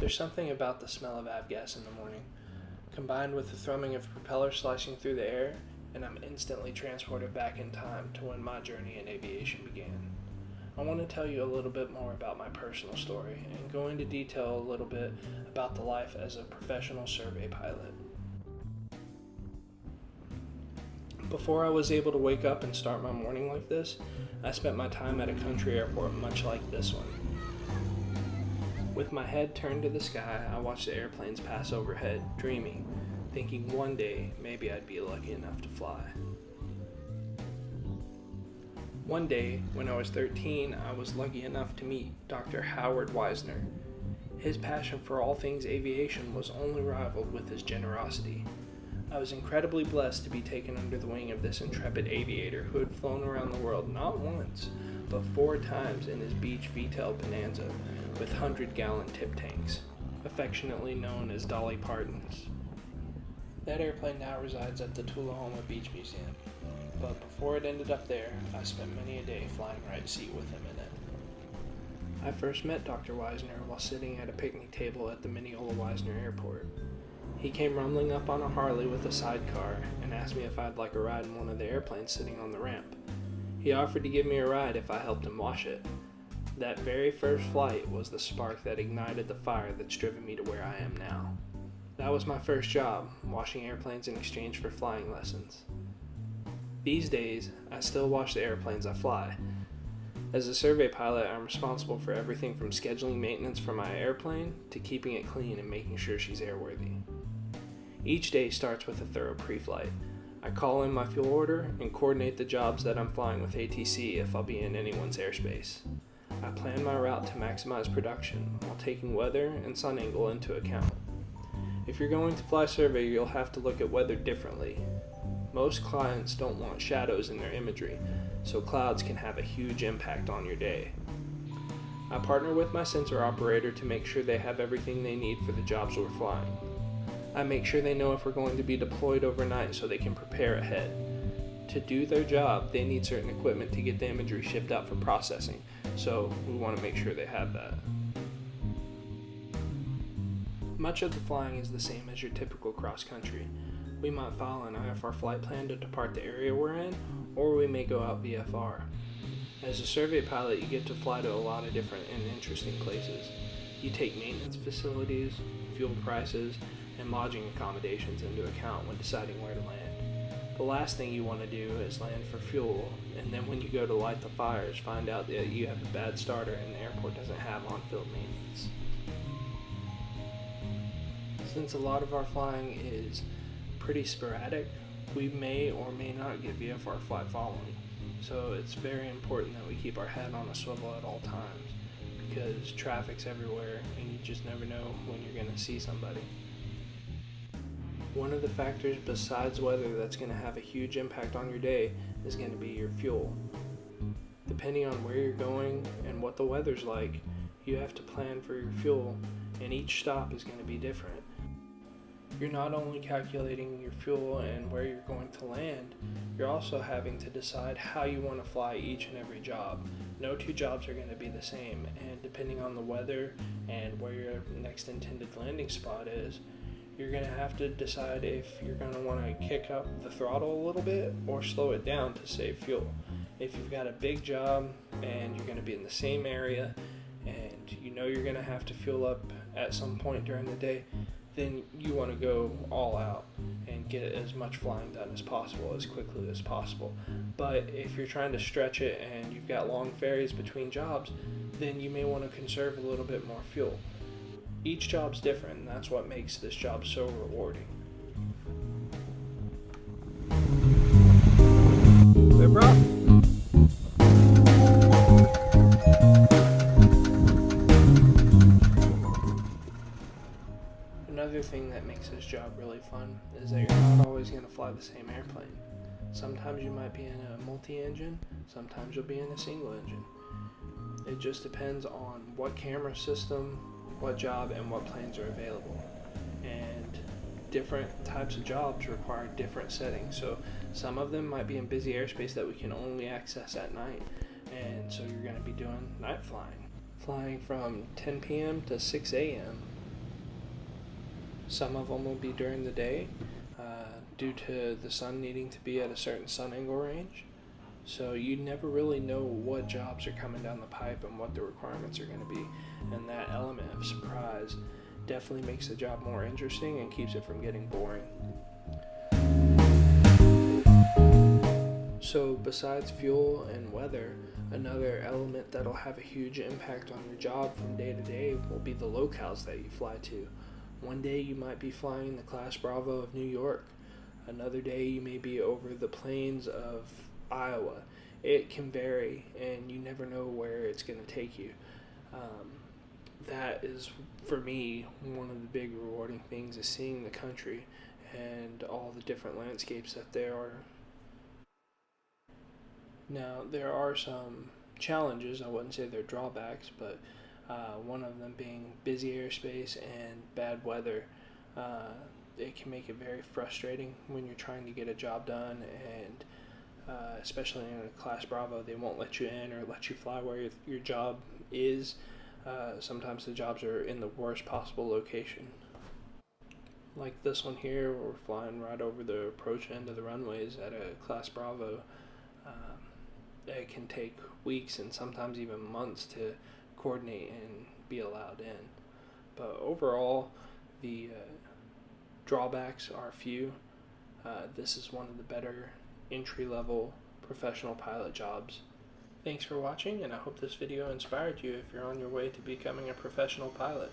There's something about the smell of avgas in the morning, combined with the thrumming of propellers slicing through the air, and I'm instantly transported back in time to when my journey in aviation began. I want to tell you a little bit more about my personal story and go into detail a little bit about the life as a professional survey pilot. Before I was able to wake up and start my morning like this, I spent my time at a country airport much like this one. With my head turned to the sky, I watched the airplanes pass overhead, dreaming, thinking one day maybe I'd be lucky enough to fly. One day, when I was 13, I was lucky enough to meet Dr. Howard Weisner. His passion for all things aviation was only rivaled with his generosity. I was incredibly blessed to be taken under the wing of this intrepid aviator who had flown around the world not once, but 4 times in his Beech V-tail Bonanza with 100-gallon tip tanks, affectionately known as Dolly Partons. That airplane now resides at the Tullahoma Beach Museum, but before it ended up there, I spent many a day flying right seat with him in it. I first met Dr. Weisner while sitting at a picnic table at the Mineola Weisner Airport. He came rumbling up on a Harley with a sidecar and asked me if I'd like a ride in one of the airplanes sitting on the ramp. He offered to give me a ride if I helped him wash it. That very first flight was the spark that ignited the fire that's driven me to where I am now. That was my first job, washing airplanes in exchange for flying lessons. These days, I still wash the airplanes I fly. As a survey pilot, I'm responsible for everything from scheduling maintenance for my airplane to keeping it clean and making sure she's airworthy. Each day starts with a thorough pre-flight. I call in my fuel order and coordinate the jobs that I'm flying with ATC if I'll be in anyone's airspace. I plan my route to maximize production while taking weather and sun angle into account. If you're going to fly survey, you'll have to look at weather differently. Most clients don't want shadows in their imagery, so clouds can have a huge impact on your day. I partner with my sensor operator to make sure they have everything they need for the jobs we're flying. I make sure they know if we're going to be deployed overnight so they can prepare ahead. To do their job, they need certain equipment to get the imagery shipped out for processing, so we want to make sure they have that. Much of the flying is the same as your typical cross-country. We might file an IFR flight plan to depart the area we're in, or we may go out VFR. As a survey pilot, you get to fly to a lot of different and interesting places. You take maintenance facilities, fuel prices, and lodging accommodations into account when deciding where to land. The last thing you want to do is land for fuel, and then when you go to light the fires, find out that you have a bad starter and the airport doesn't have on-field maintenance. Since a lot of our flying is pretty sporadic, we may or may not get VFR flight following. So it's very important that we keep our head on a swivel at all times, because traffic's everywhere and you just never know when you're going to see somebody. One of the factors besides weather that's going to have a huge impact on your day is going to be your fuel. Depending on where you're going and what the weather's like, you have to plan for your fuel, and each stop is going to be different. You're not only calculating your fuel and where you're going to land, you're also having to decide how you want to fly each and every job. No 2 jobs are going to be the same, and depending on the weather and where your next intended landing spot is, you're going to have to decide if you're going to want to kick up the throttle a little bit or slow it down to save fuel. If you've got a big job and you're going to be in the same area and you know you're going to have to fuel up at some point during the day, then you want to go all out and get as much flying done as possible, as quickly as possible. But if you're trying to stretch it and you've got long ferries between jobs, then you may want to conserve a little bit more fuel. Each job's different, and that's what makes this job so rewarding. Hey, bro. Another thing that makes this job really fun is that you're not always going to fly the same airplane. Sometimes you might be in a multi-engine, sometimes you'll be in a single engine. It just depends on what camera system, what job, and what planes are available. And different types of jobs require different settings. So some of them might be in busy airspace that we can only access at night. And so you're going to be doing night flying from 10 p.m. to 6 a.m. Some of them will be during the day due to the sun needing to be at a certain sun angle range. So you never really know what jobs are coming down the pipe and what the requirements are going to be. And that element of surprise definitely makes the job more interesting and keeps it from getting boring. So besides fuel and weather, another element that'll have a huge impact on your job from day to day will be the locales that you fly to. One day you might be flying the Class Bravo of New York. Another day you may be over the plains of Iowa. It can vary, and you never know where it's going to take you. That is, for me, one of the big rewarding things is seeing the country and all the different landscapes that there are. Now, there are some challenges. I wouldn't say they're drawbacks, but one of them being busy airspace and bad weather. It can make it very frustrating when you're trying to get a job done, and especially in a Class Bravo, they won't let you in or let you fly where your job is. Sometimes the jobs are in the worst possible location. Like this one here, we're flying right over the approach end of the runways at a Class Bravo. It can take weeks and sometimes even months to coordinate and be allowed in. But overall, the drawbacks are few. This is one of the better entry-level professional pilot jobs. Thanks for watching, and I hope this video inspired you if you're on your way to becoming a professional pilot.